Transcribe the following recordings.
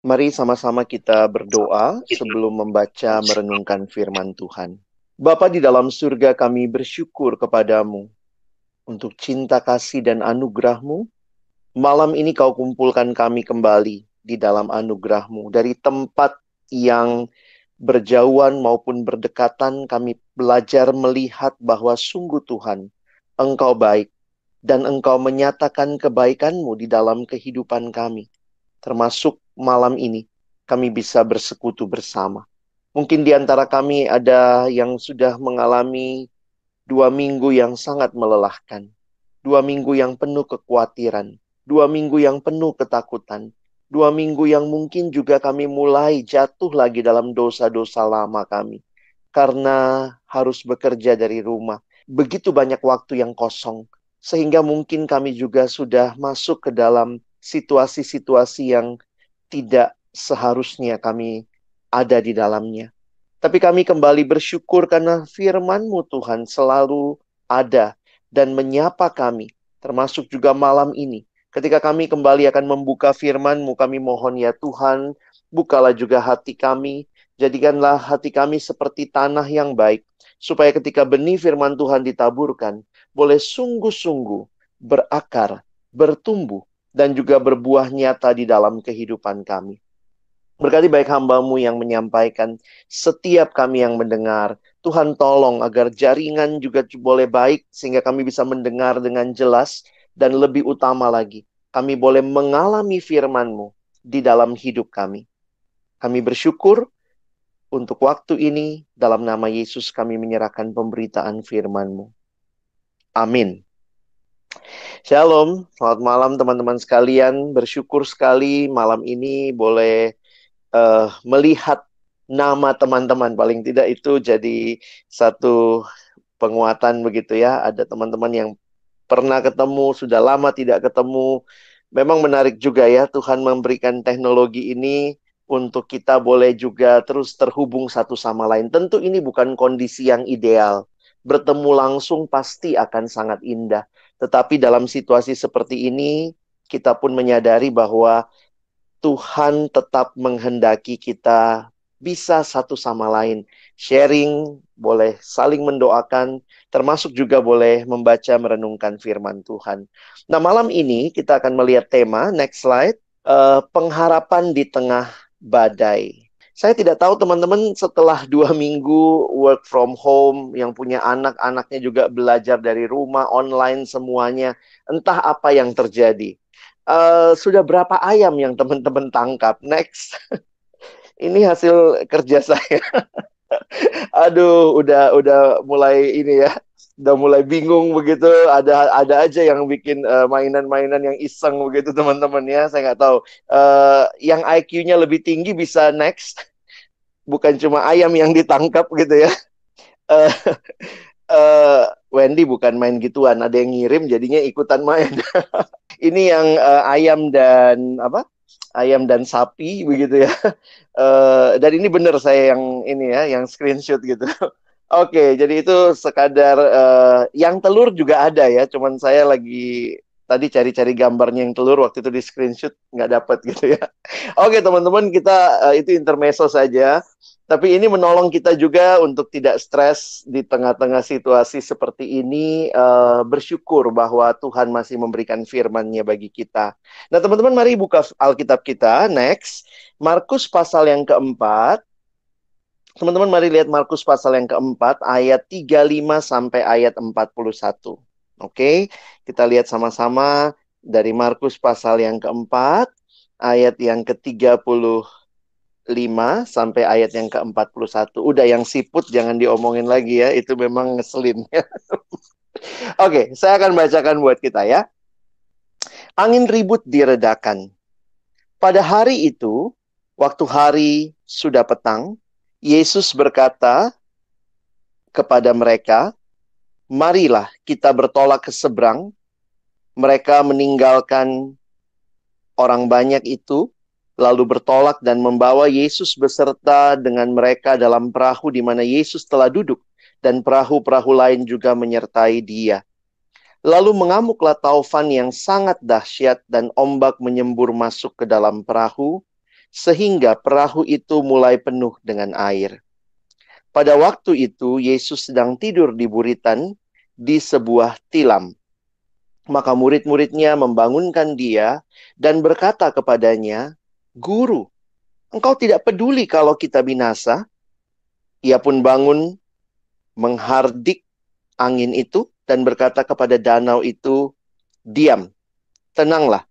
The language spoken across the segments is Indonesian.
Mari sama-sama kita berdoa sebelum membaca merenungkan firman Tuhan. Bapa di dalam surga, kami bersyukur kepadamu untuk cinta kasih dan anugerah-Mu. Malam ini Kau kumpulkan kami kembali di dalam anugerah-Mu. Dari tempat yang berjauhan maupun berdekatan, kami belajar melihat bahwa sungguh Tuhan, Engkau baik dan Engkau menyatakan kebaikan-Mu di dalam kehidupan kami. Termasuk malam ini, kami bisa bersekutu bersama. Mungkin di antara kami ada yang sudah mengalami 2 minggu yang sangat melelahkan. 2 minggu yang penuh kekhawatiran. 2 minggu yang penuh ketakutan. 2 minggu yang mungkin juga kami mulai jatuh lagi dalam dosa-dosa lama kami. Karena harus bekerja dari rumah. Begitu banyak waktu yang kosong. Sehingga mungkin kami juga sudah masuk ke dalam situasi-situasi yang tidak seharusnya kami ada di dalamnya. Tapi kami kembali bersyukur karena firman-Mu Tuhan selalu ada dan menyapa kami. Termasuk juga malam ini. Ketika kami kembali akan membuka firman-Mu, kami mohon ya Tuhan, bukalah juga hati kami. Jadikanlah hati kami seperti tanah yang baik. Supaya ketika benih firman Tuhan ditaburkan, boleh sungguh-sungguh berakar, bertumbuh, dan juga berbuah nyata di dalam kehidupan kami. Berkati baik hamba-Mu yang menyampaikan, setiap kami yang mendengar. Tuhan tolong agar jaringan juga boleh baik, sehingga kami bisa mendengar dengan jelas, dan lebih utama lagi, kami boleh mengalami firman-Mu di dalam hidup kami. Kami bersyukur untuk waktu ini, dalam nama Yesus kami menyerahkan pemberitaan firman-Mu. Amin. Shalom, selamat malam teman-teman sekalian. Bersyukur sekali malam ini boleh melihat nama teman-teman. Paling tidak itu jadi satu penguatan begitu ya. Ada teman-teman yang pernah ketemu, sudah lama tidak ketemu. Memang menarik juga ya, Tuhan memberikan teknologi ini untuk kita boleh juga terus terhubung satu sama lain. Tentu ini bukan kondisi yang ideal. Bertemu langsung pasti akan sangat indah. Tetapi dalam situasi seperti ini, kita pun menyadari bahwa Tuhan tetap menghendaki kita bisa satu sama lain sharing, boleh saling mendoakan, termasuk juga boleh membaca merenungkan firman Tuhan. Nah, malam ini kita akan melihat tema, next slide, pengharapan di tengah badai. Saya tidak tahu teman-teman setelah 2 minggu work from home, yang punya anak-anaknya juga belajar dari rumah, online semuanya, entah apa yang terjadi. Sudah berapa ayam yang teman-teman tangkap? Next. Ini hasil kerja saya. Aduh, udah mulai ini ya. Udah mulai bingung begitu. Ada aja yang bikin mainan-mainan yang iseng begitu teman-teman ya. Saya nggak tahu. Yang IQ-nya lebih tinggi bisa next. Bukan cuma ayam yang ditangkap gitu ya. Eh, Wendy bukan main gituan. Ada yang ngirim jadinya ikutan main. Ini yang ayam dan apa? Ayam dan sapi begitu ya. Dan ini benar saya yang ini ya, yang screenshot gitu. Oke, jadi itu sekadar yang telur juga ada ya. Cuman saya lagi tadi cari-cari gambarnya yang telur waktu itu di screenshot nggak dapat gitu ya. Oke teman-teman, kita itu intermezzo saja. Tapi ini menolong kita juga untuk tidak stres di tengah-tengah situasi seperti ini. Bersyukur bahwa Tuhan masih memberikan firman-Nya bagi kita. Nah teman-teman, mari buka Alkitab kita. Next, Markus pasal yang keempat. Teman-teman, mari lihat Markus pasal yang keempat, ayat 35 sampai ayat 41. Oke, kita lihat sama-sama dari Markus pasal yang keempat, ayat yang ke-35 sampai ayat yang ke-41. Udah yang siput jangan diomongin lagi ya, itu memang ngeselin. Oke, saya akan bacakan buat kita ya. Angin ribut diredakan. Pada hari itu, waktu hari sudah petang, Yesus berkata kepada mereka, "Marilah kita bertolak ke seberang." Mereka meninggalkan orang banyak itu, lalu bertolak dan membawa Yesus beserta dengan mereka dalam perahu di mana Yesus telah duduk, dan perahu-perahu lain juga menyertai Dia. Lalu mengamuklah taufan yang sangat dahsyat, dan ombak menyembur masuk ke dalam perahu, sehingga perahu itu mulai penuh dengan air. Pada waktu itu, Yesus sedang tidur di buritan di sebuah tilam. Maka murid-muridnya membangunkan dia dan berkata kepadanya, "Guru, engkau tidak peduli kalau kita binasa?" Ia pun bangun, menghardik angin itu dan berkata kepada danau itu, "Diam, tenanglah."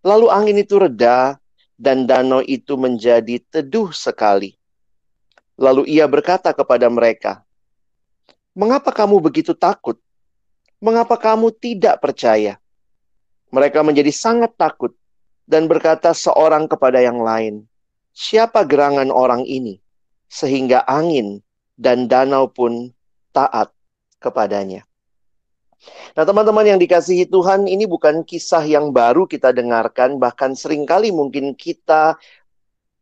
Lalu angin itu reda dan danau itu menjadi teduh sekali. Lalu ia berkata kepada mereka, "Mengapa kamu begitu takut? Mengapa kamu tidak percaya?" Mereka menjadi sangat takut dan berkata seorang kepada yang lain, "Siapa gerangan orang ini, sehingga angin dan danau pun taat kepadanya?" Nah, teman-teman yang dikasihi Tuhan, ini bukan kisah yang baru kita dengarkan, bahkan seringkali mungkin kita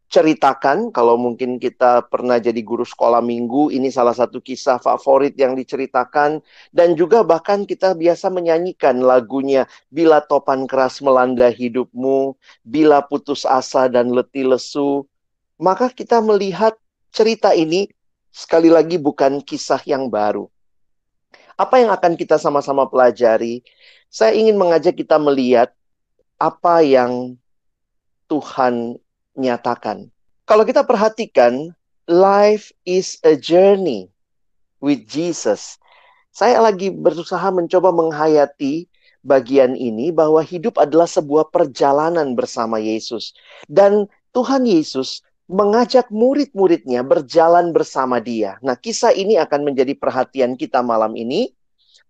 ceritakan. Kalau mungkin kita pernah jadi guru sekolah minggu, ini salah satu kisah favorit yang diceritakan. Dan juga bahkan kita biasa menyanyikan lagunya, "Bila topan keras melanda hidupmu, bila putus asa dan letih lesu." Maka kita melihat cerita ini sekali lagi bukan kisah yang baru. Apa yang akan kita sama-sama pelajari? Saya ingin mengajak kita melihat apa yang Tuhan nyatakan. Kalau kita perhatikan, life is a journey with Jesus. Saya lagi berusaha mencoba menghayati bagian ini bahwa hidup adalah sebuah perjalanan bersama Yesus. Dan Tuhan Yesus mengajak murid-muridnya berjalan bersama dia. Nah, kisah ini akan menjadi perhatian kita malam ini.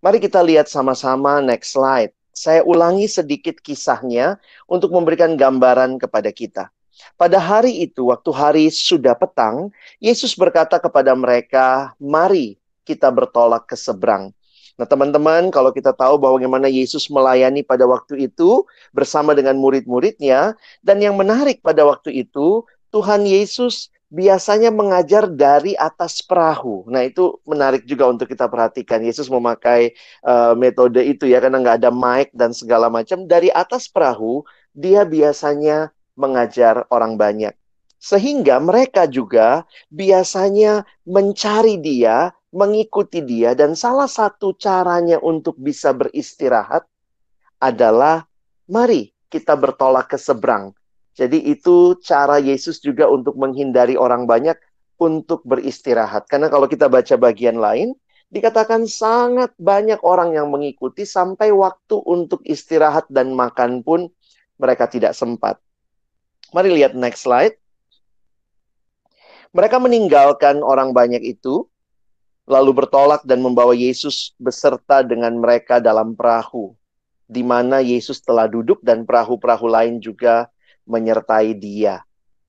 Mari kita lihat sama-sama next slide. Saya ulangi sedikit kisahnya untuk memberikan gambaran kepada kita. Pada hari itu, waktu hari sudah petang, Yesus berkata kepada mereka, "Mari kita bertolak ke seberang." Nah, teman-teman, kalau kita tahu bahwa bagaimana Yesus melayani pada waktu itu bersama dengan murid-muridnya, dan yang menarik pada waktu itu, Tuhan Yesus biasanya mengajar dari atas perahu. Nah, itu menarik juga untuk kita perhatikan. Yesus memakai metode itu ya, karena nggak ada mic dan segala macam. Dari atas perahu, dia biasanya mengajar orang banyak. Sehingga mereka juga biasanya mencari dia, mengikuti dia, dan salah satu caranya untuk bisa beristirahat adalah mari kita bertolak ke seberang. Jadi itu cara Yesus juga untuk menghindari orang banyak untuk beristirahat. Karena kalau kita baca bagian lain, dikatakan sangat banyak orang yang mengikuti sampai waktu untuk istirahat dan makan pun mereka tidak sempat. Mari lihat next slide. Mereka meninggalkan orang banyak itu, lalu bertolak dan membawa Yesus beserta dengan mereka dalam perahu, di mana Yesus telah duduk dan perahu-perahu lain juga menyertai dia.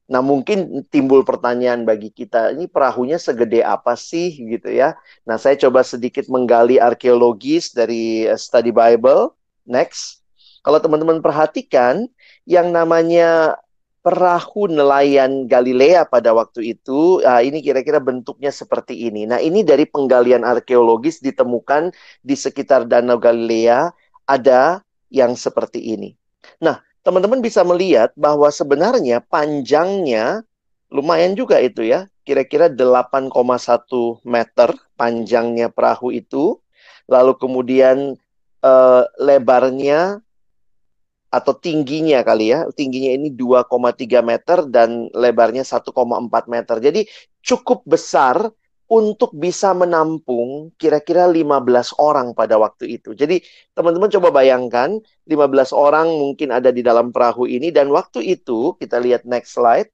Nah, mungkin timbul pertanyaan bagi kita, ini perahunya segede apa sih gitu ya. Nah, saya coba sedikit menggali arkeologis dari Study Bible. Next. Kalau teman-teman perhatikan, yang namanya perahu nelayan Galilea pada waktu itu, ini kira-kira bentuknya seperti ini. Nah, ini dari penggalian arkeologis ditemukan di sekitar Danau Galilea, ada yang seperti ini. Nah, teman-teman bisa melihat bahwa sebenarnya panjangnya lumayan juga itu ya. Kira-kira 8,1 meter panjangnya perahu itu. Lalu kemudian lebarnya atau tingginya kali ya. Tingginya ini 2,3 meter dan lebarnya 1,4 meter. Jadi cukup besar untuk bisa menampung kira-kira 15 orang pada waktu itu. Jadi teman-teman coba bayangkan 15 orang mungkin ada di dalam perahu ini, dan waktu itu kita lihat next slide.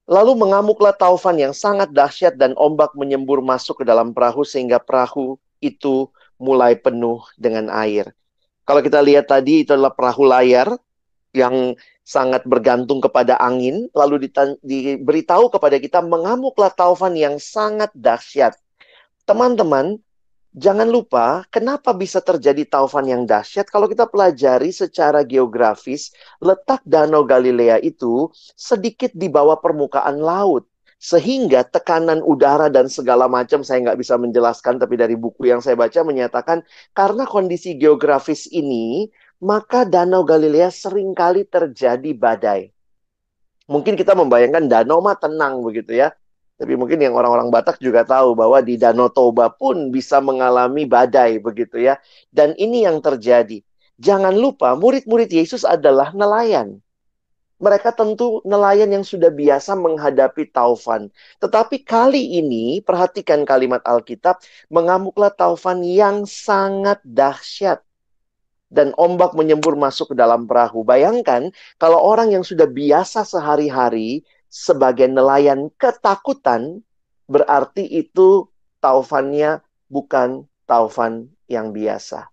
Lalu mengamuklah taufan yang sangat dahsyat dan ombak menyembur masuk ke dalam perahu sehingga perahu itu mulai penuh dengan air. Kalau kita lihat tadi itu adalah perahu layar yang sangat bergantung kepada angin, lalu diberitahu kepada kita mengamuklah taufan yang sangat dahsyat. Teman-teman, jangan lupa kenapa bisa terjadi taufan yang dahsyat. Kalau kita pelajari secara geografis, letak Danau Galilea itu sedikit di bawah permukaan laut. Sehingga tekanan udara dan segala macam saya nggak bisa menjelaskan, tapi dari buku yang saya baca menyatakan karena kondisi geografis ini, maka Danau Galilea seringkali terjadi badai. Mungkin kita membayangkan danau mah tenang begitu ya. Tapi mungkin yang orang-orang Batak juga tahu bahwa di Danau Toba pun bisa mengalami badai begitu ya. Dan ini yang terjadi. Jangan lupa murid-murid Yesus adalah nelayan. Mereka tentu nelayan yang sudah biasa menghadapi taufan. Tetapi kali ini, perhatikan kalimat Alkitab, mengamuklah taufan yang sangat dahsyat. Dan ombak menyembur masuk ke dalam perahu. Bayangkan, kalau orang yang sudah biasa sehari-hari sebagai nelayan ketakutan, berarti itu taufannya bukan taufan yang biasa.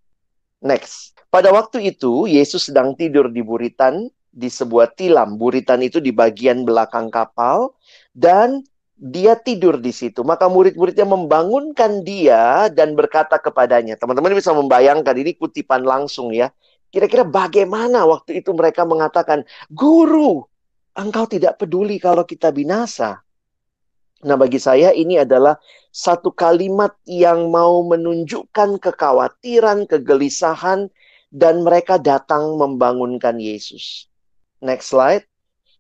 Next. Pada waktu itu, Yesus sedang tidur di buritan, di sebuah tilam. Buritan itu di bagian belakang kapal, dan dia tidur di situ. Maka murid-muridnya membangunkan dia dan berkata kepadanya. Teman-teman bisa membayangkan, ini kutipan langsung ya. Kira-kira bagaimana waktu itu mereka mengatakan, "Guru, engkau tidak peduli kalau kita binasa." Nah, bagi saya ini adalah satu kalimat yang mau menunjukkan kekhawatiran, kegelisahan, dan mereka datang membangunkan Yesus. Next slide.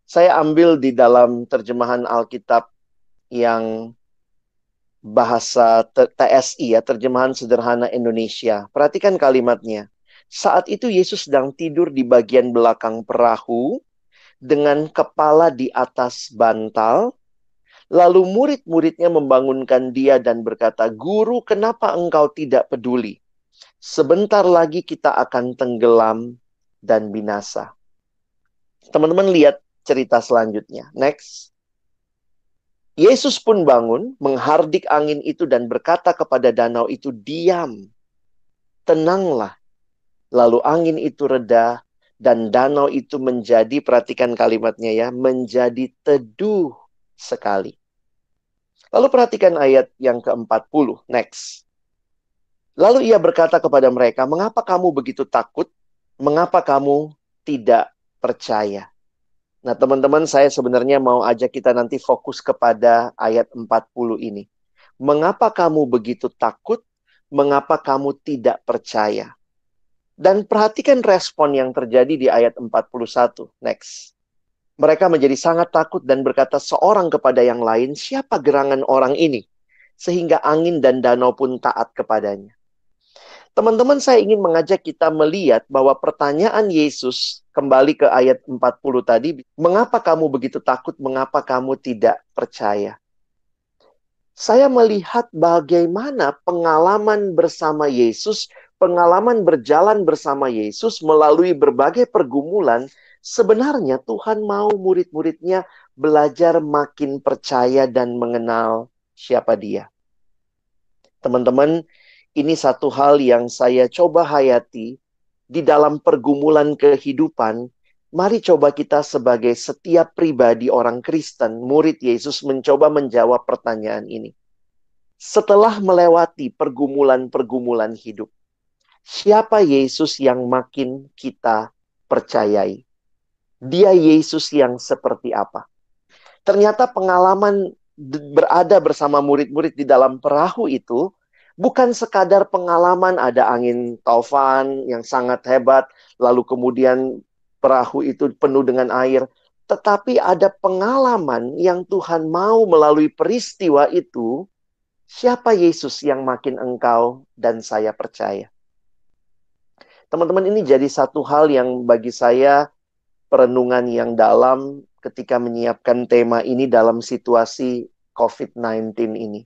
Saya ambil di dalam terjemahan Alkitab yang bahasa TSI ya, terjemahan sederhana Indonesia. Perhatikan kalimatnya. Saat itu Yesus sedang tidur di bagian belakang perahu dengan kepala di atas bantal. Lalu murid-muridnya membangunkan dia dan berkata, "Guru, kenapa engkau tidak peduli? Sebentar lagi kita akan tenggelam dan binasa." Teman-teman lihat cerita selanjutnya. Next. Yesus pun bangun, menghardik angin itu dan berkata kepada danau itu, "Diam, tenanglah." Lalu angin itu reda dan danau itu menjadi, perhatikan kalimatnya ya, menjadi teduh sekali. Lalu perhatikan ayat yang ke-40. Next. Lalu ia berkata kepada mereka, "Mengapa kamu begitu takut? Mengapa kamu tidak percaya?" Nah, teman-teman, saya sebenarnya mau ajak kita nanti fokus kepada ayat 40 ini. Mengapa kamu begitu takut? Mengapa kamu tidak percaya? Dan perhatikan respon yang terjadi di ayat 41. Next. Mereka menjadi sangat takut dan berkata seorang kepada yang lain, "Siapa gerangan orang ini? Sehingga angin dan danau pun taat kepadanya." Teman-teman, saya ingin mengajak kita melihat bahwa pertanyaan Yesus, kembali ke ayat 40 tadi, "Mengapa kamu begitu takut? Mengapa kamu tidak percaya?" Saya melihat bagaimana pengalaman bersama Yesus, pengalaman berjalan bersama Yesus melalui berbagai pergumulan, sebenarnya Tuhan mau murid-muridnya belajar makin percaya dan mengenal siapa Dia. Teman-teman, ini satu hal yang saya coba hayati di dalam pergumulan kehidupan. Mari coba kita sebagai setiap pribadi orang Kristen, murid Yesus, mencoba menjawab pertanyaan ini. Setelah melewati pergumulan-pergumulan hidup, siapa Yesus yang makin kita percayai? Dia Yesus yang seperti apa? Ternyata pengalaman berada bersama murid-murid di dalam perahu itu bukan sekadar pengalaman ada angin taufan yang sangat hebat, lalu kemudian perahu itu penuh dengan air. Tetapi ada pengalaman yang Tuhan mau melalui peristiwa itu. Siapa Yesus yang makin engkau dan saya percaya? Teman-teman, ini jadi satu hal yang bagi saya perenungan yang dalam ketika menyiapkan tema ini dalam situasi COVID-19 ini.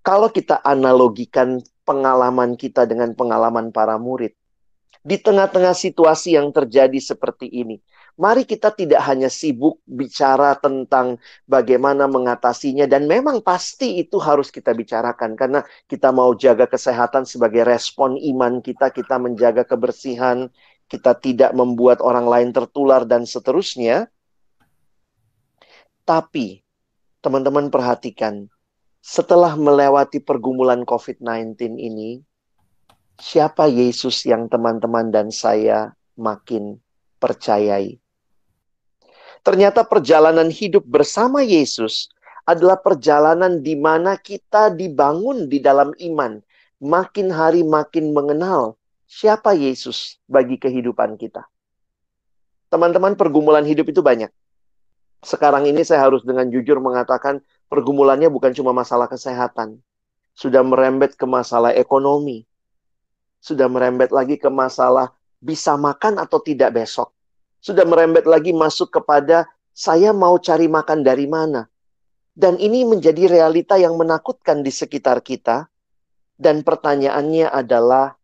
Kalau kita analogikan pengalaman kita dengan pengalaman para murid, di tengah-tengah situasi yang terjadi seperti ini, mari kita tidak hanya sibuk bicara tentang bagaimana mengatasinya, dan memang pasti itu harus kita bicarakan, karena kita mau jaga kesehatan sebagai respon iman kita, kita menjaga kebersihan, kita tidak membuat orang lain tertular, dan seterusnya. Tapi, teman-teman perhatikan, setelah melewati pergumulan COVID-19 ini, siapa Yesus yang teman-teman dan saya makin percayai? Ternyata perjalanan hidup bersama Yesus adalah perjalanan di mana kita dibangun di dalam iman. Makin hari makin mengenal siapa Yesus bagi kehidupan kita. Teman-teman, pergumulan hidup itu banyak. Sekarang ini saya harus dengan jujur mengatakan pergumulannya bukan cuma masalah kesehatan. Sudah merembet ke masalah ekonomi. Sudah merembet lagi ke masalah bisa makan atau tidak besok. Sudah merembet lagi masuk kepada saya mau cari makan dari mana. Dan ini menjadi realita yang menakutkan di sekitar kita. Dan pertanyaannya adalah,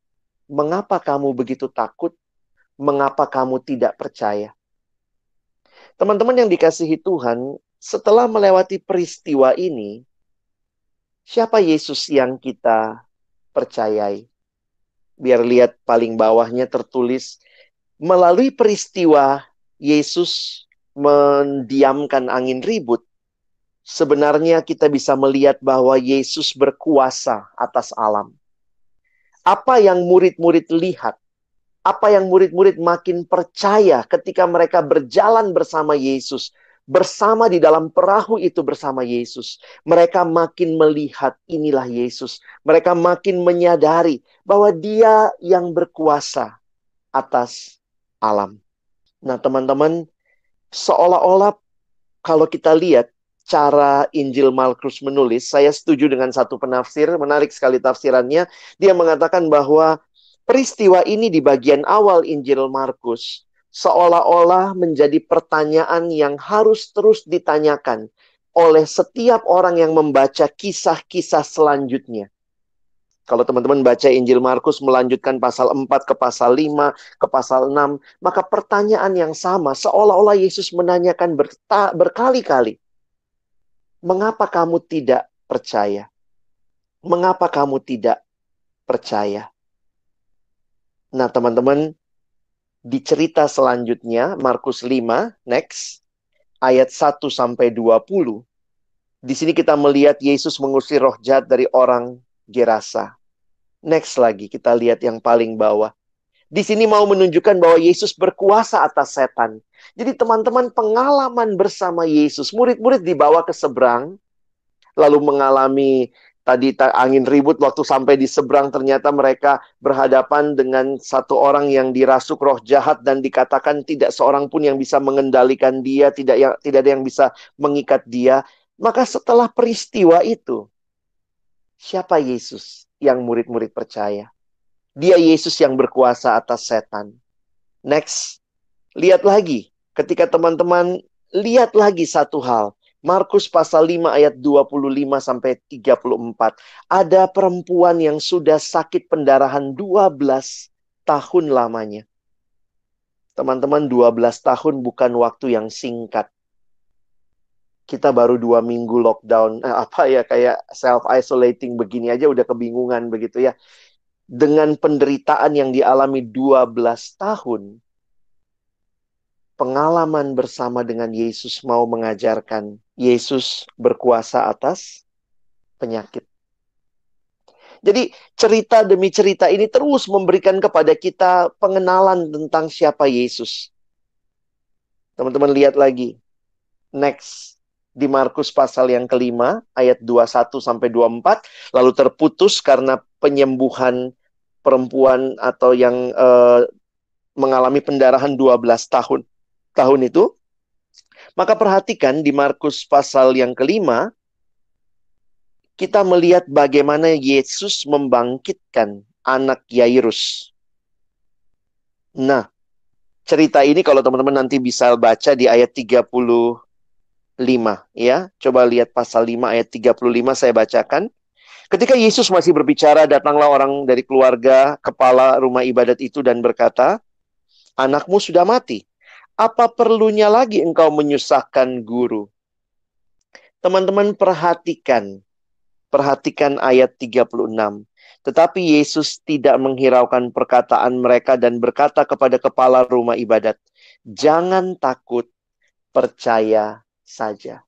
mengapa kamu begitu takut? Mengapa kamu tidak percaya? Teman-teman yang dikasihi Tuhan, setelah melewati peristiwa ini, siapa Yesus yang kita percayai? Biar lihat paling bawahnya tertulis, melalui peristiwa Yesus mendiamkan angin ribut, sebenarnya kita bisa melihat bahwa Yesus berkuasa atas alam. Apa yang murid-murid lihat, apa yang murid-murid makin percaya ketika mereka berjalan bersama Yesus, bersama di dalam perahu itu bersama Yesus. Mereka makin melihat inilah Yesus. Mereka makin menyadari bahwa Dia yang berkuasa atas alam. Nah, teman-teman, seolah-olah kalau kita lihat cara Injil Markus menulis, saya setuju dengan satu penafsir, menarik sekali tafsirannya. Dia mengatakan bahwa peristiwa ini di bagian awal Injil Markus seolah-olah menjadi pertanyaan yang harus terus ditanyakan oleh setiap orang yang membaca kisah-kisah selanjutnya. Kalau teman-teman baca Injil Markus melanjutkan pasal 4 ke pasal 5, ke pasal 6, maka pertanyaan yang sama seolah-olah Yesus menanyakan berkali-kali. Mengapa kamu tidak percaya? Mengapa kamu tidak percaya? Nah, teman-teman, di cerita selanjutnya, Markus 5, next, ayat 1 sampai 20. Di sini kita melihat Yesus mengusir roh jahat dari orang Gerasa. Next lagi, kita lihat yang paling bawah. Di sini mau menunjukkan bahwa Yesus berkuasa atas setan. Jadi teman-teman, pengalaman bersama Yesus, murid-murid dibawa ke seberang, lalu mengalami tadi angin ribut waktu sampai di seberang, ternyata mereka berhadapan dengan satu orang yang dirasuk roh jahat dan dikatakan tidak seorang pun yang bisa mengendalikan dia, tidak ada yang bisa mengikat dia. Maka setelah peristiwa itu, siapa Yesus yang murid-murid percaya? Dia Yesus yang berkuasa atas setan. Next, lihat lagi. Ketika teman-teman lihat lagi satu hal. Markus pasal 5 ayat 25 sampai 34. Ada perempuan yang sudah sakit pendarahan 12 tahun lamanya. Teman-teman, 12 tahun bukan waktu yang singkat. Kita baru 2 minggu lockdown. Kayak self-isolating begini aja udah kebingungan begitu ya. Dengan penderitaan yang dialami 12 tahun, pengalaman bersama dengan Yesus mau mengajarkan Yesus berkuasa atas penyakit. Jadi cerita demi cerita ini terus memberikan kepada kita pengenalan tentang siapa Yesus. Teman-teman lihat lagi. Next. Di Markus pasal yang kelima, ayat 21 sampai 24. Lalu terputus karena penyembuhan perempuan atau yang mengalami pendarahan 12 tahun itu. Maka perhatikan di Markus pasal yang kelima, kita melihat bagaimana Yesus membangkitkan anak Yairus. Nah, cerita ini kalau teman-teman nanti bisa baca di ayat 35 ya. Coba lihat pasal 5 ayat 35 saya bacakan. Ketika Yesus masih berbicara, datanglah orang dari keluarga kepala rumah ibadat itu dan berkata, "Anakmu sudah mati. Apa perlunya lagi engkau menyusahkan guru?" Teman-teman perhatikan ayat 36. Tetapi Yesus tidak menghiraukan perkataan mereka dan berkata kepada kepala rumah ibadat, "Jangan takut, percaya saja."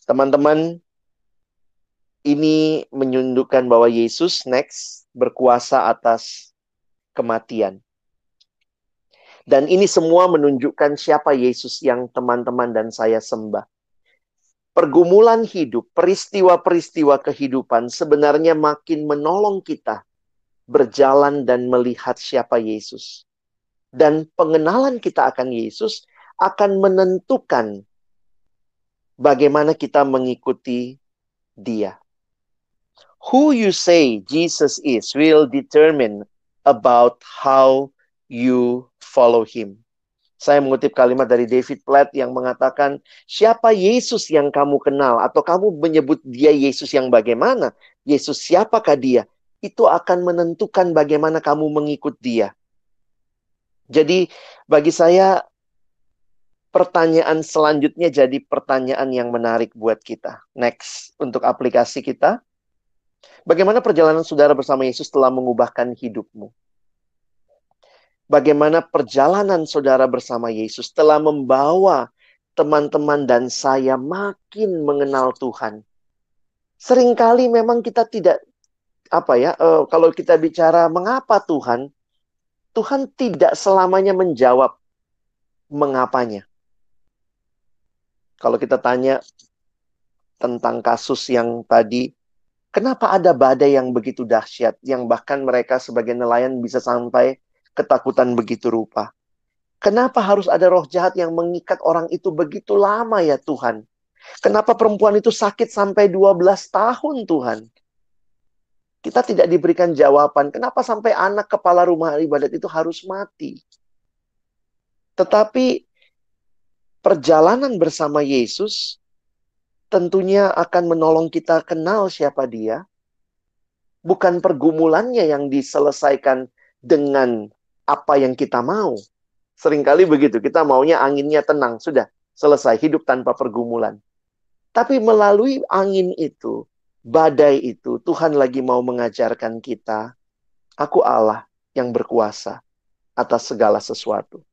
Teman-teman, ini menunjukkan bahwa Yesus next berkuasa atas kematian. Dan ini semua menunjukkan siapa Yesus yang teman-teman dan saya sembah. Pergumulan hidup, peristiwa-peristiwa kehidupan sebenarnya makin menolong kita berjalan dan melihat siapa Yesus. Dan pengenalan kita akan Yesus akan menentukan bagaimana kita mengikuti Dia. Who you say Jesus is will determine about how you follow Him. Saya mengutip kalimat dari David Platt yang mengatakan, siapa Yesus yang kamu kenal? Atau kamu menyebut dia Yesus yang bagaimana? Yesus siapakah dia? Itu akan menentukan bagaimana kamu mengikut dia. Jadi bagi saya, pertanyaan selanjutnya jadi pertanyaan yang menarik buat kita. Next, untuk aplikasi kita. Bagaimana perjalanan saudara bersama Yesus telah mengubahkan hidupmu? Bagaimana perjalanan saudara bersama Yesus telah membawa teman-teman dan saya makin mengenal Tuhan. Seringkali memang kita tidak, kalau kita bicara mengapa Tuhan, Tuhan tidak selamanya menjawab mengapanya. Kalau kita tanya tentang kasus yang tadi, kenapa ada badai yang begitu dahsyat, yang bahkan mereka sebagai nelayan bisa sampai ketakutan begitu rupa? Kenapa harus ada roh jahat yang mengikat orang itu begitu lama ya Tuhan? Kenapa perempuan itu sakit sampai 12 tahun Tuhan? Kita tidak diberikan jawaban. Kenapa sampai anak kepala rumah ibadat itu harus mati? Tetapi perjalanan bersama Yesus tentunya akan menolong kita kenal siapa Dia. Bukan pergumulannya yang diselesaikan dengan apa yang kita mau. Seringkali begitu, kita maunya anginnya tenang, sudah selesai, hidup tanpa pergumulan. Tapi melalui angin itu, badai itu, Tuhan lagi mau mengajarkan kita, aku Allah yang berkuasa atas segala sesuatu.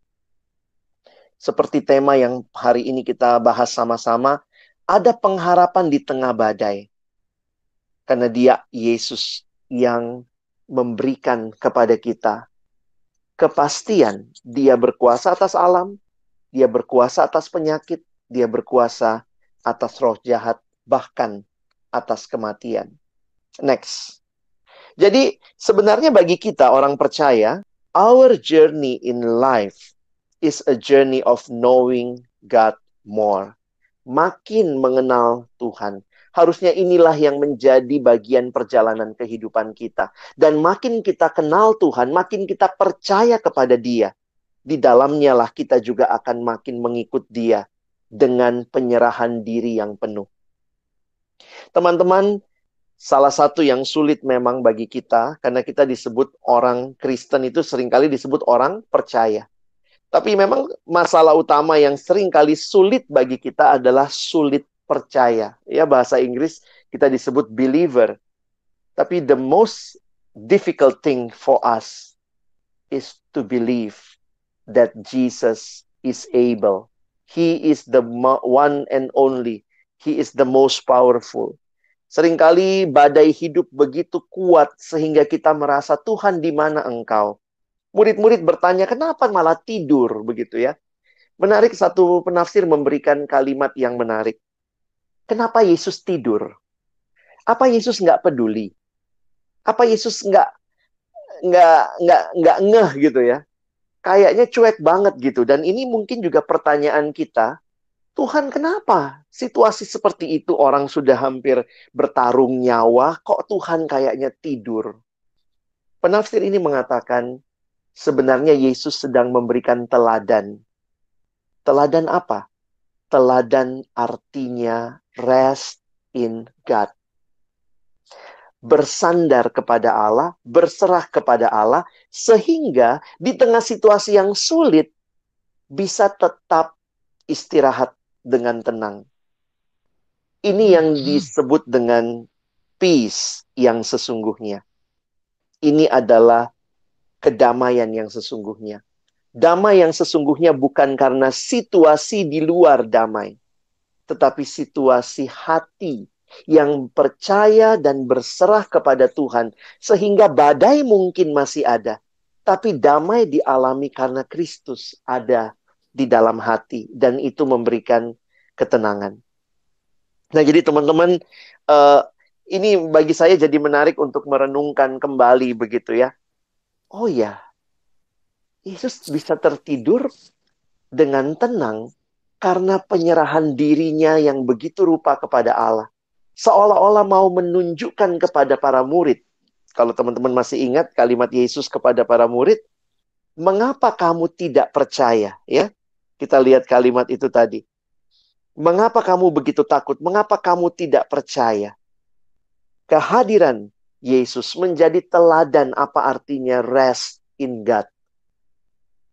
Seperti tema yang hari ini kita bahas sama-sama, ada pengharapan di tengah badai. Karena Dia, Yesus, yang memberikan kepada kita kepastian. Dia berkuasa atas alam, Dia berkuasa atas penyakit, Dia berkuasa atas roh jahat, bahkan atas kematian. Next. Jadi sebenarnya bagi kita orang percaya, our journey in life is a journey of knowing God more. Makin mengenal Tuhan. Harusnya inilah yang menjadi bagian perjalanan kehidupan kita. Dan makin kita kenal Tuhan, makin kita percaya kepada Dia. Di dalamnya lah kita juga akan makin mengikut Dia dengan penyerahan diri yang penuh. Teman-teman, salah satu yang sulit memang bagi kita, karena kita disebut orang Kristen itu seringkali disebut orang percaya. Tapi memang masalah utama yang seringkali sulit bagi kita adalah sulit percaya. Ya, bahasa Inggris kita disebut believer. Tapi the most difficult thing for us is to believe that Jesus is able. He is the one and only. He is the most powerful. Seringkali badai hidup begitu kuat sehingga kita merasa, Tuhan, di mana Engkau? Murid-murid bertanya, kenapa malah tidur begitu ya? Menarik, satu penafsir memberikan kalimat yang menarik. Kenapa Yesus tidur? Apa Yesus nggak peduli? Apa Yesus nggak ngeh gitu ya? Kayaknya cuek banget gitu. Dan ini mungkin juga pertanyaan kita. Tuhan, kenapa situasi seperti itu orang sudah hampir bertarung nyawa, kok Tuhan kayaknya tidur? Penafsir ini mengatakan, sebenarnya Yesus sedang memberikan teladan. Teladan apa? Teladan artinya rest in God. Bersandar kepada Allah, berserah kepada Allah, sehingga di tengah situasi yang sulit, bisa tetap istirahat dengan tenang. Ini yang disebut dengan peace yang sesungguhnya. Ini adalah kedamaian yang sesungguhnya. Damai yang sesungguhnya bukan karena situasi di luar damai, tetapi situasi hati yang percaya dan berserah kepada Tuhan, sehingga badai mungkin masih ada, tapi damai dialami karena Kristus ada di dalam hati, dan itu memberikan ketenangan. Nah, jadi teman-teman, ini bagi saya jadi menarik untuk merenungkan kembali begitu ya. Oh ya, Yesus bisa tertidur dengan tenang karena penyerahan dirinya yang begitu rupa kepada Allah. Seolah-olah mau menunjukkan kepada para murid. Kalau teman-teman masih ingat kalimat Yesus kepada para murid, mengapa kamu tidak percaya? Ya, kita lihat kalimat itu tadi. Mengapa kamu begitu takut? Mengapa kamu tidak percaya? Kehadiran Yesus menjadi teladan apa artinya rest in God.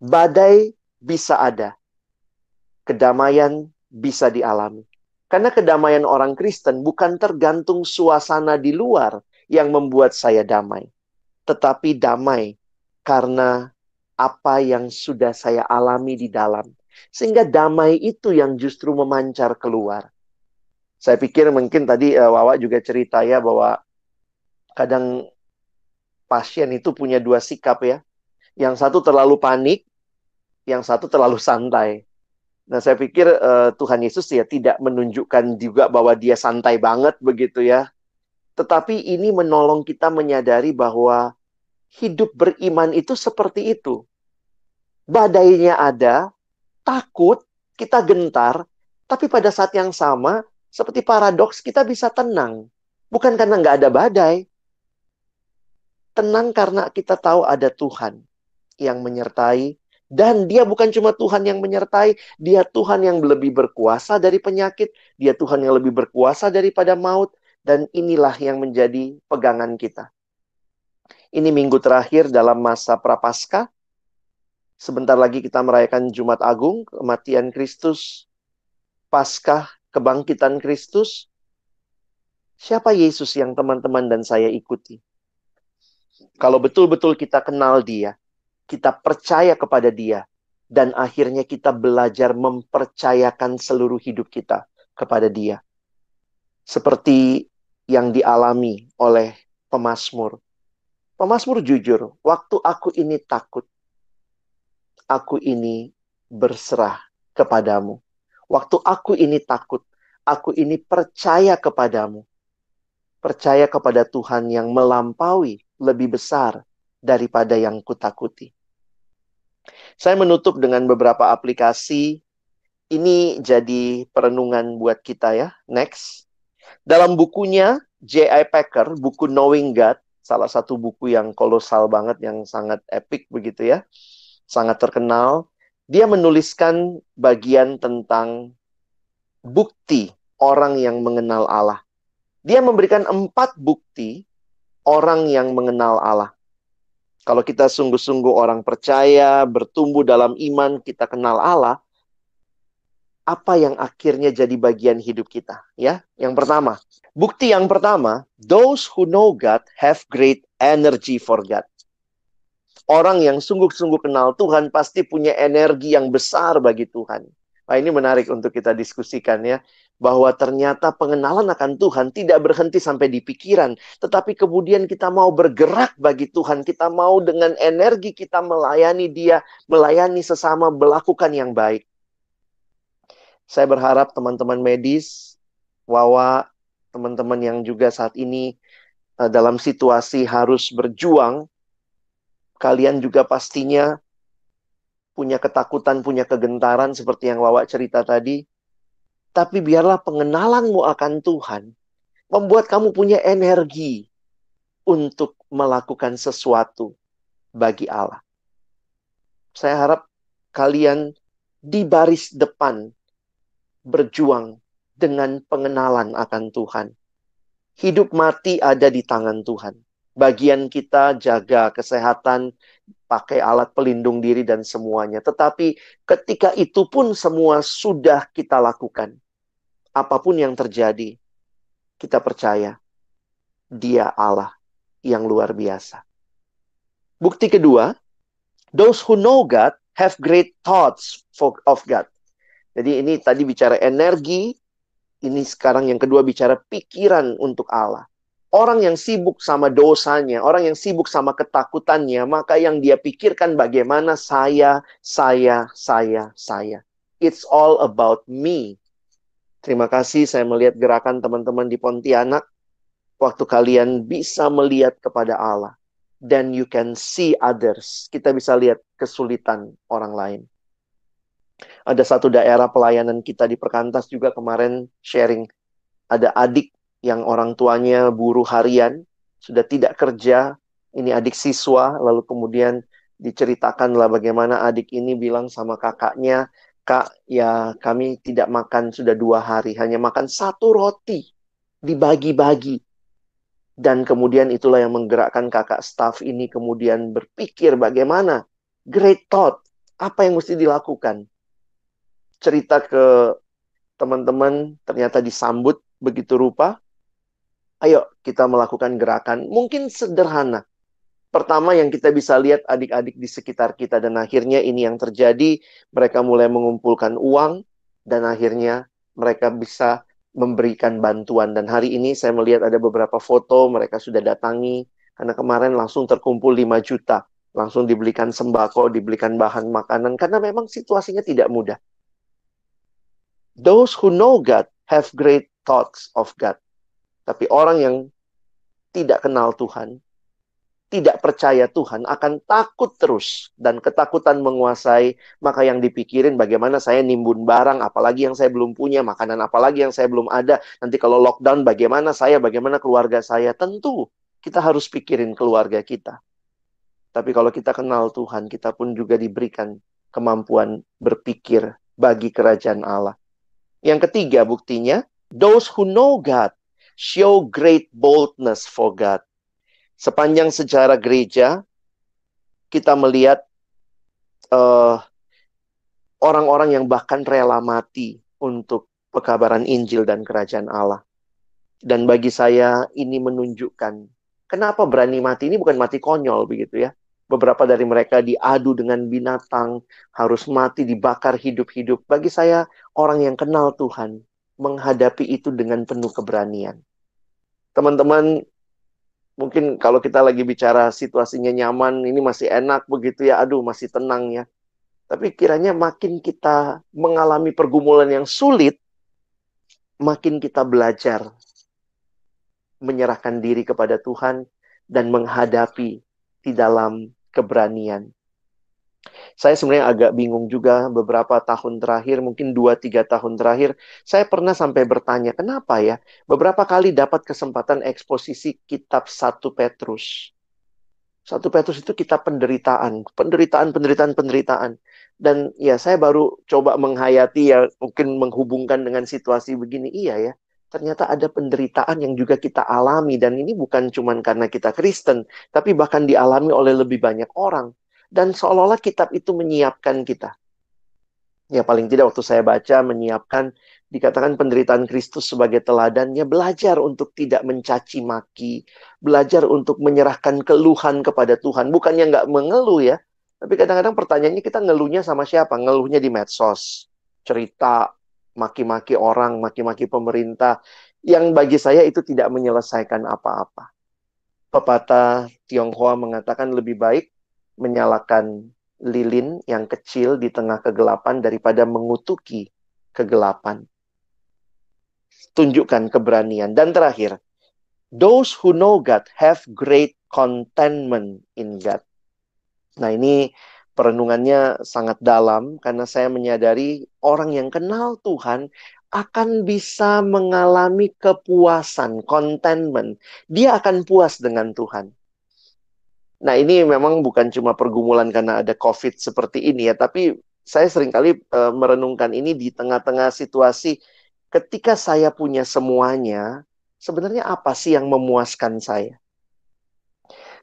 Badai bisa ada, kedamaian bisa dialami. Karena kedamaian orang Kristen bukan tergantung suasana di luar yang membuat saya damai. Tetapi damai karena apa yang sudah saya alami di dalam. Sehingga damai itu yang justru memancar keluar. Saya pikir mungkin tadi Wawa juga cerita ya bahwa kadang pasien itu punya dua sikap ya. Yang satu terlalu panik, yang satu terlalu santai. Nah, saya pikir Tuhan Yesus ya tidak menunjukkan juga bahwa dia santai banget begitu ya. Tetapi ini menolong kita menyadari bahwa hidup beriman itu seperti itu. Badainya ada, takut, kita gentar, tapi pada saat yang sama, seperti paradoks, kita bisa tenang. Bukan karena nggak ada badai. Tenang karena kita tahu ada Tuhan yang menyertai. Dan dia bukan cuma Tuhan yang menyertai, dia Tuhan yang lebih berkuasa dari penyakit, dia Tuhan yang lebih berkuasa daripada maut, dan inilah yang menjadi pegangan kita. Ini minggu terakhir dalam masa Prapaskah. Sebentar lagi kita merayakan Jumat Agung, kematian Kristus, Paskah, kebangkitan Kristus. Siapa Yesus yang teman-teman dan saya ikuti? Kalau betul-betul kita kenal dia, kita percaya kepada dia, dan akhirnya kita belajar mempercayakan seluruh hidup kita kepada dia. Seperti yang dialami oleh pemazmur. Pemazmur jujur, waktu aku ini takut, aku ini berserah kepadamu. Waktu aku ini takut, aku ini percaya kepadamu. Percaya kepada Tuhan yang melampaui lebih besar daripada yang kutakuti. Saya menutup dengan beberapa aplikasi. Ini jadi perenungan buat kita ya. Next. Dalam bukunya J.I. Packer, buku Knowing God, salah satu buku yang kolosal banget, yang sangat epic begitu ya. Sangat terkenal. Dia menuliskan bagian tentang bukti orang yang mengenal Allah. Dia memberikan 4 bukti orang yang mengenal Allah. Kalau kita sungguh-sungguh orang percaya, bertumbuh dalam iman, kita kenal Allah, apa yang akhirnya jadi bagian hidup kita? Ya, yang pertama, bukti yang pertama, those who know God have great energy for God. Orang yang sungguh-sungguh kenal Tuhan pasti punya energi yang besar bagi Tuhan. Nah, ini menarik untuk kita diskusikan ya. Bahwa ternyata pengenalan akan Tuhan tidak berhenti sampai di pikiran. Tetapi kemudian kita mau bergerak bagi Tuhan. Kita mau dengan energi kita melayani dia, melayani sesama, melakukan yang baik. Saya berharap teman-teman medis, Wawa, teman-teman yang juga saat ini dalam situasi harus berjuang, kalian juga pastinya punya ketakutan, punya kegentaran seperti yang Wawa cerita tadi. Tapi biarlah pengenalanmu akan Tuhan membuat kamu punya energi untuk melakukan sesuatu bagi Allah. Saya harap kalian di baris depan berjuang dengan pengenalan akan Tuhan. Hidup mati ada di tangan Tuhan. Bagian kita jaga kesehatan, pakai alat pelindung diri dan semuanya. Tetapi ketika itu pun semua sudah kita lakukan. Apapun yang terjadi, kita percaya Dia Allah yang luar biasa. Bukti kedua, those who know God have great thoughts of God. Jadi ini tadi bicara energi, ini sekarang yang kedua bicara pikiran untuk Allah. Orang yang sibuk sama dosanya, orang yang sibuk sama ketakutannya, maka yang dia pikirkan bagaimana saya. It's all about me. Terima kasih saya melihat gerakan teman-teman di Pontianak. Waktu kalian bisa melihat kepada Allah. Then you can see others. Kita bisa lihat kesulitan orang lain. Ada satu daerah pelayanan kita di Perkantas juga kemarin sharing. Ada adik yang orang tuanya buruh harian, sudah tidak kerja. Ini adik siswa, lalu kemudian diceritakanlah bagaimana adik ini bilang sama kakaknya, "Kak, ya kami tidak makan sudah 2 hari, hanya makan satu roti, dibagi-bagi." Dan kemudian itulah yang menggerakkan kakak staff ini kemudian berpikir bagaimana, great thought, apa yang mesti dilakukan. Cerita ke teman-teman ternyata disambut begitu rupa. Ayo kita melakukan gerakan, mungkin sederhana. Pertama yang kita bisa lihat adik-adik di sekitar kita, dan akhirnya ini yang terjadi, mereka mulai mengumpulkan uang, dan akhirnya mereka bisa memberikan bantuan. Dan hari ini saya melihat ada beberapa foto, mereka sudah datangi, karena kemarin langsung terkumpul 5 juta. Langsung dibelikan sembako, dibelikan bahan makanan, karena memang situasinya tidak mudah. Those who know God have great thoughts of God. Tapi orang yang tidak kenal Tuhan, tidak percaya Tuhan, akan takut terus. Dan ketakutan menguasai, maka yang dipikirin bagaimana saya nimbun barang, apalagi yang saya belum punya, makanan apalagi yang saya belum ada. Nanti kalau lockdown, bagaimana saya, bagaimana keluarga saya. Tentu, kita harus pikirin keluarga kita. Tapi kalau kita kenal Tuhan, kita pun juga diberikan kemampuan berpikir bagi kerajaan Allah. Yang ketiga buktinya, those who know God show great boldness for God. Sepanjang sejarah gereja, kita melihat orang-orang yang bahkan rela mati untuk pekabaran Injil dan kerajaan Allah. Dan bagi saya ini menunjukkan kenapa berani mati. Ini bukan mati konyol begitu ya. Beberapa dari mereka diadu dengan binatang, harus mati dibakar hidup-hidup. Bagi saya orang yang kenal Tuhan menghadapi itu dengan penuh keberanian. Teman-teman, mungkin kalau kita lagi bicara situasinya nyaman, ini masih enak begitu ya, aduh masih tenang ya. Tapi kiranya makin kita mengalami pergumulan yang sulit, makin kita belajar menyerahkan diri kepada Tuhan dan menghadapi di dalam keberanian. Saya sebenarnya agak bingung juga beberapa tahun terakhir, mungkin 2-3 tahun terakhir, saya pernah sampai bertanya, kenapa ya? Beberapa kali dapat kesempatan eksposisi kitab 1 Petrus. 1 Petrus itu kitab penderitaan. Penderitaan. Dan ya saya baru coba menghayati ya, mungkin menghubungkan dengan situasi begini. Iya ya, ternyata ada penderitaan yang juga kita alami. Dan ini bukan cuma karena kita Kristen, tapi bahkan dialami oleh lebih banyak orang. Dan seolah-olah kitab itu menyiapkan kita. Ya paling tidak waktu saya baca menyiapkan, dikatakan penderitaan Kristus sebagai teladannya, belajar untuk tidak mencaci maki, belajar untuk menyerahkan keluhan kepada Tuhan. Bukannya nggak mengeluh ya, tapi kadang-kadang pertanyaannya kita ngeluhnya sama siapa? Ngeluhnya di medsos, cerita, maki-maki orang, maki-maki pemerintah, yang bagi saya itu tidak menyelesaikan apa-apa. Pepatah Tionghoa mengatakan lebih baik menyalakan lilin yang kecil di tengah kegelapan daripada mengutuki kegelapan. Tunjukkan keberanian. Dan terakhir, those who know God have great contentment in God. Nah ini perenungannya sangat dalam karena saya menyadari orang yang kenal Tuhan akan bisa mengalami kepuasan, contentment. Dia akan puas dengan Tuhan. Nah, ini memang bukan cuma pergumulan karena ada COVID seperti ini ya, tapi saya seringkali merenungkan ini di tengah-tengah situasi ketika saya punya semuanya, sebenarnya apa sih yang memuaskan saya?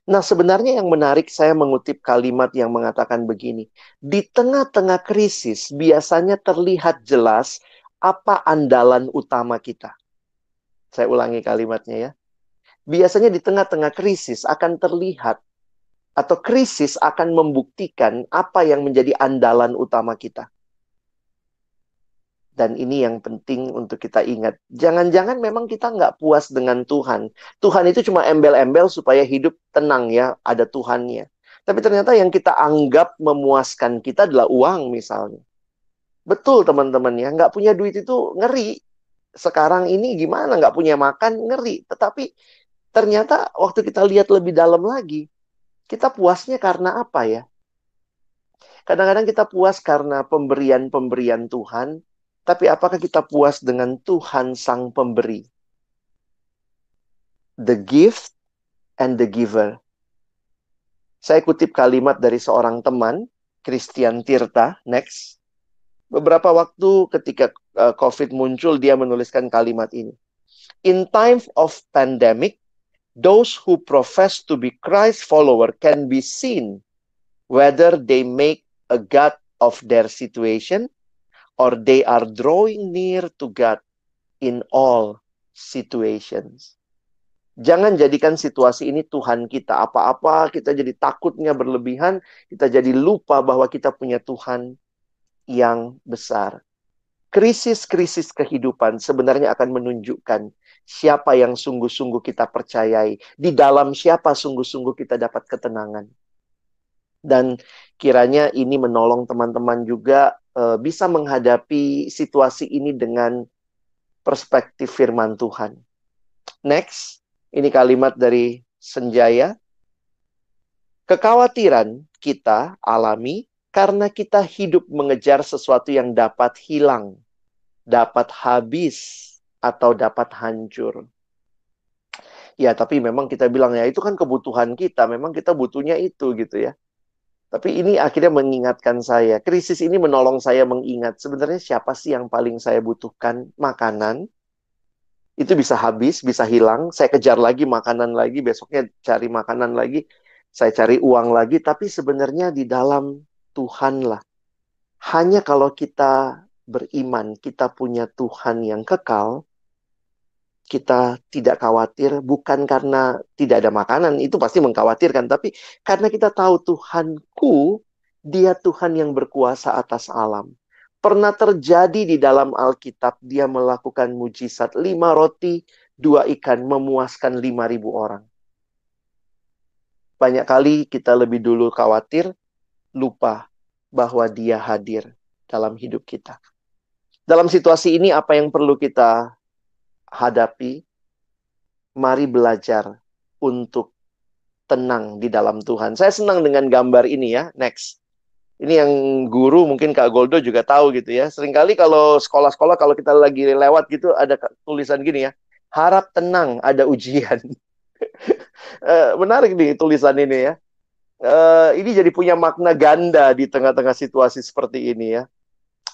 Nah, sebenarnya yang menarik saya mengutip kalimat yang mengatakan begini, di tengah-tengah krisis biasanya terlihat jelas apa andalan utama kita. Saya ulangi kalimatnya ya. Biasanya di tengah-tengah krisis akan terlihat atau krisis akan membuktikan apa yang menjadi andalan utama kita. Dan ini yang penting untuk kita ingat. Jangan-jangan memang kita nggak puas dengan Tuhan. Tuhan itu cuma embel-embel supaya hidup tenang ya, ada Tuhannya. Tapi ternyata yang kita anggap memuaskan kita adalah uang misalnya. Betul teman-teman ya, nggak punya duit itu ngeri. Sekarang ini gimana, nggak punya makan, ngeri. Tetapi ternyata waktu kita lihat lebih dalam lagi, kita puasnya karena apa ya? Kadang-kadang kita puas karena pemberian-pemberian Tuhan, tapi apakah kita puas dengan Tuhan Sang Pemberi? The gift and the giver. Saya kutip kalimat dari seorang teman, Christian Tirta, next. Beberapa waktu ketika COVID muncul, dia menuliskan kalimat ini. In time of pandemic, those who profess to be Christ follower can be seen whether they make a God of their situation or they are drawing near to God in all situations. Jangan jadikan situasi ini Tuhan kita. Apa-apa kita jadi takutnya berlebihan, kita jadi lupa bahwa kita punya Tuhan yang besar. Krisis-krisis kehidupan sebenarnya akan menunjukkan siapa yang sungguh-sungguh kita percayai. Di dalam siapa sungguh-sungguh kita dapat ketenangan. Dan kiranya ini menolong teman-teman juga bisa menghadapi situasi ini dengan perspektif firman Tuhan. Next, ini kalimat dari Senjaya. Kekhawatiran kita alami karena kita hidup mengejar sesuatu yang dapat hilang, dapat habis, atau dapat hancur. Ya, tapi memang kita bilang ya itu kan kebutuhan kita, memang kita butuhnya itu gitu ya. Tapi ini akhirnya mengingatkan saya, krisis ini menolong saya mengingat sebenarnya siapa sih yang paling saya butuhkan? Makanan. Itu bisa habis, bisa hilang, saya kejar lagi makanan lagi, besoknya cari makanan lagi, saya cari uang lagi, tapi sebenarnya di dalam Tuhanlah. Hanya kalau kita beriman, kita punya Tuhan yang kekal, kita tidak khawatir, bukan karena tidak ada makanan, itu pasti mengkhawatirkan, tapi karena kita tahu Tuhanku, Dia Tuhan yang berkuasa atas alam. Pernah terjadi di dalam Alkitab, Dia melakukan mujizat 5 roti, 2 ikan, memuaskan 5.000 orang. Banyak kali kita lebih dulu khawatir, lupa bahwa Dia hadir dalam hidup kita. Dalam situasi ini, apa yang perlu kita hadapi? Mari belajar untuk tenang di dalam Tuhan. Saya senang dengan gambar ini ya. Next. Ini yang guru mungkin Kak Goldo juga tahu gitu ya. Seringkali kalau sekolah-sekolah kalau kita lagi lewat gitu ada tulisan gini ya. Harap tenang, ada ujian. Menarik nih tulisan ini ya. Ini jadi punya makna ganda di tengah-tengah situasi seperti ini ya.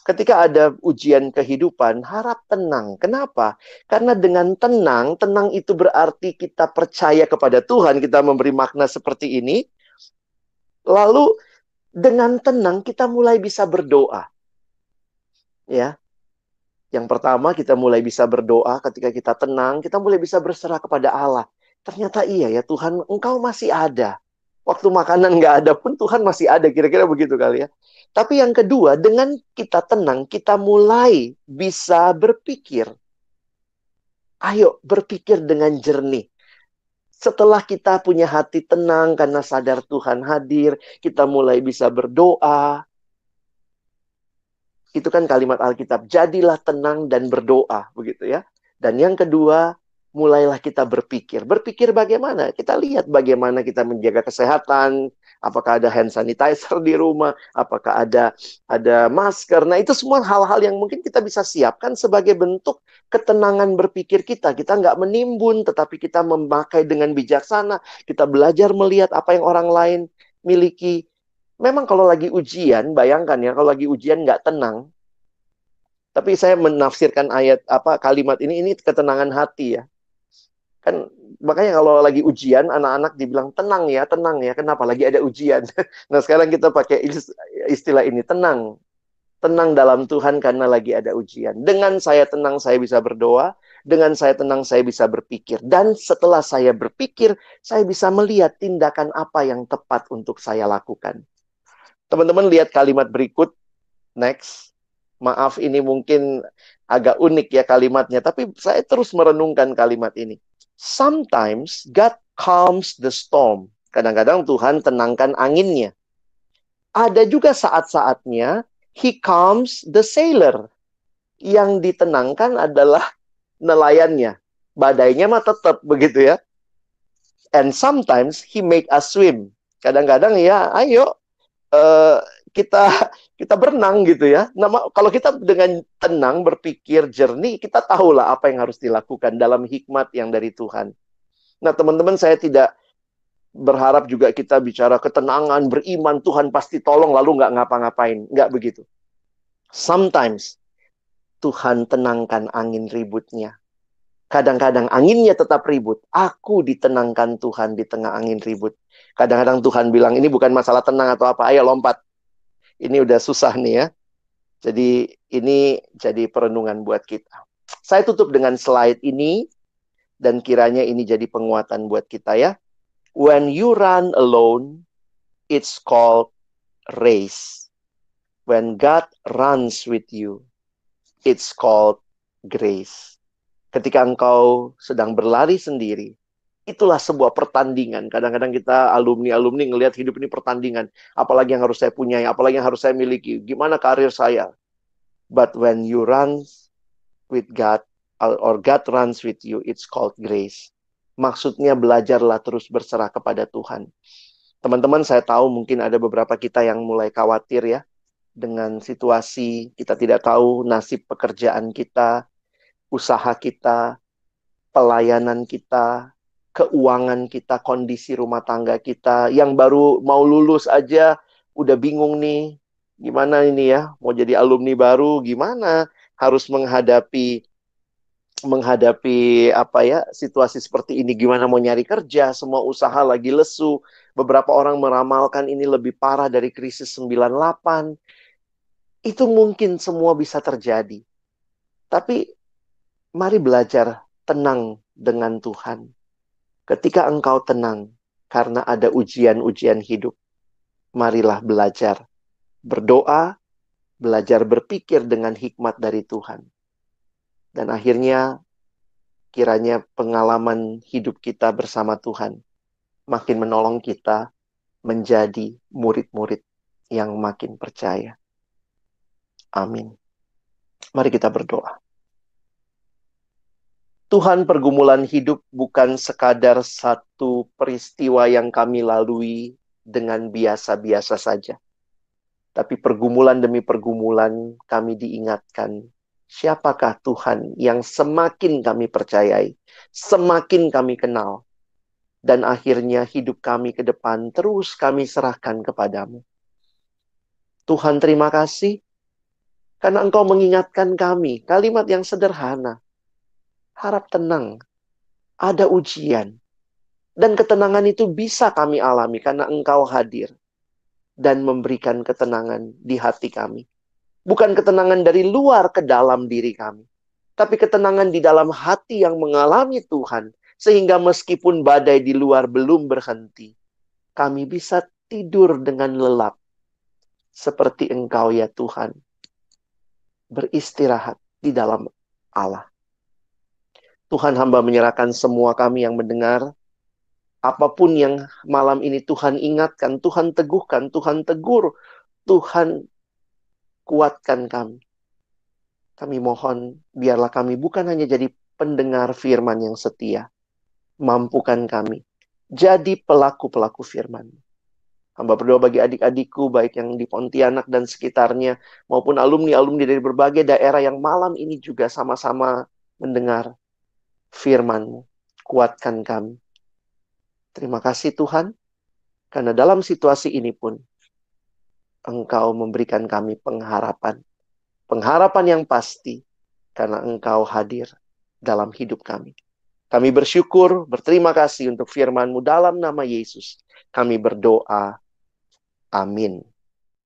Ketika ada ujian kehidupan, harap tenang. Kenapa? Karena dengan tenang, tenang itu berarti kita percaya kepada Tuhan, kita memberi makna seperti ini. Lalu dengan tenang kita mulai bisa berdoa. Ya. Yang pertama kita mulai bisa berdoa ketika kita tenang, kita mulai bisa berserah kepada Allah. Ternyata iya ya Tuhan, Engkau masih ada. Waktu makanan nggak ada pun Tuhan masih ada, kira-kira begitu kali ya. Tapi yang kedua, dengan kita tenang, kita mulai bisa berpikir. Ayo, berpikir dengan jernih. Setelah kita punya hati tenang karena sadar Tuhan hadir, kita mulai bisa berdoa. Itu kan kalimat Alkitab, jadilah tenang dan berdoa, begitu ya. Dan yang kedua, mulailah kita berpikir. Berpikir bagaimana? Kita lihat bagaimana kita menjaga kesehatan, apakah ada hand sanitizer di rumah, apakah ada masker. Nah, itu semua hal-hal yang mungkin kita bisa siapkan sebagai bentuk ketenangan berpikir kita. Kita nggak menimbun, tetapi kita memakai dengan bijaksana. Kita belajar melihat apa yang orang lain miliki. Memang kalau lagi ujian, bayangkan ya, kalau lagi ujian nggak tenang. Tapi saya menafsirkan kalimat ini ketenangan hati ya. Kan makanya kalau lagi ujian, anak-anak dibilang tenang ya. Kenapa? Lagi ada ujian. Nah sekarang kita pakai istilah ini, tenang. Tenang dalam Tuhan karena lagi ada ujian. Dengan saya tenang, saya bisa berdoa. Dengan saya tenang, saya bisa berpikir. Dan setelah saya berpikir, saya bisa melihat tindakan apa yang tepat untuk saya lakukan. Teman-teman lihat kalimat berikut. Next. Maaf, ini mungkin agak unik ya kalimatnya. Tapi saya terus merenungkan kalimat ini. Sometimes God calms the storm. Kadang-kadang Tuhan tenangkan anginnya. Ada juga saat-saatnya He calms the sailor. Yang ditenangkan adalah nelayannya. Badainya mah tetap begitu ya. And sometimes He make us swim. Kadang-kadang ya, ayo kita berenang gitu ya. Kalau kita dengan tenang berpikir jernih, kita tahulah apa yang harus dilakukan dalam hikmat yang dari Tuhan. Nah, teman-teman, saya tidak berharap juga kita bicara ketenangan, beriman, Tuhan pasti tolong lalu nggak ngapa-ngapain. Nggak begitu. Sometimes Tuhan tenangkan angin ributnya. Kadang-kadang anginnya tetap ribut. Aku ditenangkan Tuhan di tengah angin ribut. Kadang-kadang Tuhan bilang, ini bukan masalah tenang atau apa, ayo lompat. Ini udah susah nih ya. Jadi ini jadi perenungan buat kita. Saya tutup dengan slide ini, dan kiranya ini jadi penguatan buat kita ya. When you run alone, it's called race. When God runs with you, it's called grace. Ketika engkau sedang berlari sendiri, itulah sebuah pertandingan. Kadang-kadang kita alumni-alumni ngelihat hidup ini pertandingan. Apalagi yang harus saya punyai, apalagi yang harus saya miliki. Gimana karir saya? But when you run with God, or God runs with you, it's called grace. Maksudnya belajarlah terus berserah kepada Tuhan. Teman-teman, saya tahu mungkin ada beberapa kita yang mulai khawatir ya, dengan situasi, kita tidak tahu nasib pekerjaan kita, usaha kita, pelayanan kita, keuangan kita, kondisi rumah tangga kita, yang baru mau lulus aja udah bingung nih, gimana ini ya, mau jadi alumni baru, gimana harus menghadapi apa ya, situasi seperti ini, gimana mau nyari kerja, semua usaha lagi lesu, beberapa orang meramalkan ini lebih parah dari krisis 98, itu mungkin semua bisa terjadi, tapi mari belajar tenang dengan Tuhan. Ketika engkau tenang, karena ada ujian-ujian hidup, marilah belajar berdoa, belajar berpikir dengan hikmat dari Tuhan. Dan akhirnya, kiranya pengalaman hidup kita bersama Tuhan makin menolong kita menjadi murid-murid yang makin percaya. Amin. Mari kita berdoa. Tuhan, pergumulan hidup bukan sekadar satu peristiwa yang kami lalui dengan biasa-biasa saja. Tapi pergumulan demi pergumulan kami diingatkan, siapakah Tuhan yang semakin kami percayai, semakin kami kenal, dan akhirnya hidup kami ke depan terus kami serahkan kepadamu. Tuhan, terima kasih, karena Engkau mengingatkan kami, kalimat yang sederhana, harap tenang, ada ujian. Dan ketenangan itu bisa kami alami karena Engkau hadir dan memberikan ketenangan di hati kami. Bukan ketenangan dari luar ke dalam diri kami, tapi ketenangan di dalam hati yang mengalami Tuhan, sehingga meskipun badai di luar belum berhenti, kami bisa tidur dengan lelap, seperti Engkau ya Tuhan, beristirahat di dalam Allah. Tuhan, hamba menyerahkan semua kami yang mendengar, apapun yang malam ini Tuhan ingatkan, Tuhan teguhkan, Tuhan tegur, Tuhan kuatkan kami. Kami mohon, biarlah kami bukan hanya jadi pendengar firman yang setia. Mampukan kami jadi pelaku-pelaku firman. Hamba berdoa bagi adik-adikku, baik yang di Pontianak dan sekitarnya, maupun alumni-alumni dari berbagai daerah yang malam ini juga sama-sama mendengar firman-Mu. Kuatkan kami. Terima kasih Tuhan, karena dalam situasi ini pun, Engkau memberikan kami pengharapan. Pengharapan yang pasti, karena Engkau hadir dalam hidup kami. Kami bersyukur, berterima kasih untuk firman-Mu dalam nama Yesus. Kami berdoa. Amin.